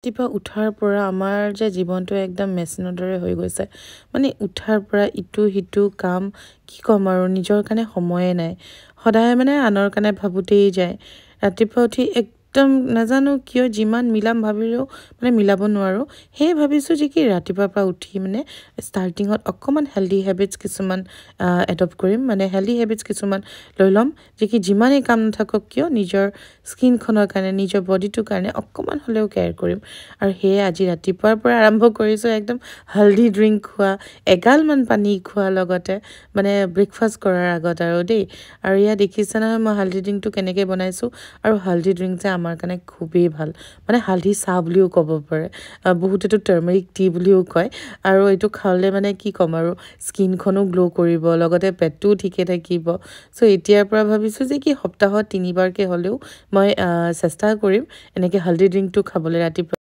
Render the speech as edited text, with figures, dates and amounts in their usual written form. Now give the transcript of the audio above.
ৰাতিপুৱা উঠাৰ পৰা আমাৰ যে জীৱনটো একদম মেচিনৰ দৰে হৈ গৈছে মানে উঠাৰ পৰা ইটো সিটো কাম কি ক'ম আৰু নিজৰ কাৰণে সময়ে নাই সদায় মানে আনৰ কাৰণে ভাবোতেই যায় ৰাতিপুৱা উঠি একদম নাজানো কিয় যিমান মিলাম ভাবিলেও মানে মিলাব নোৱাৰো সেই ভাবিছো যে কি ৰাতিপুৱাৰ পৰা উঠি মানে ষ্টাৰ্টিঙত অকমান হেলদি হেবিটছ কিছুমান এডপ্ট কৰিম মানে হেলদি হেবিটছ কিছুমান লৈ ল'ম যে কি যিমানেই কাম নাথাকক কিয় নিজৰ স্কিনখনৰ কাৰণে নিজৰ বডিটোৰ কাৰণে অকমান হ'লেও কেয়াৰ কৰিম আৰু সেয়ে আজি ৰাতিপুৱাৰ পৰা আৰম্ভ কৰিছো একদম হালধি ড্ৰিংক খোৱা এগালমান পানী খোৱা লগতে মানে ব্ৰেকফাষ্ট কৰাৰ আগত আৰু দেই আৰু ইয়া দেখিছা নহয় মই হালধি ড্ৰিংকটো কেনেকৈ বনাইছো আৰু হালধি ড্ৰিংক যে আমাৰ কাৰণে খুবেই ভাল মানে হালধি চাহ বুলিও ক'ব পাৰে বহুতেতো টাৰ্মেৰিক টি বুলিও কয় আৰু এইটো খালে মানে কি ক'ম আৰু স্কিনখনো গ্লো কৰিব লগতে পেটটোও ঠিকে থাকিব চ' এতিয়াৰ পৰা ভাবিছো যে কি সপ্তাহত 3বাৰকৈ হ'লেও মই চেষ্টা কৰিম এনেকৈ হালধি ড্ৰিংকটো খাবলৈ ৰাতিপুৱা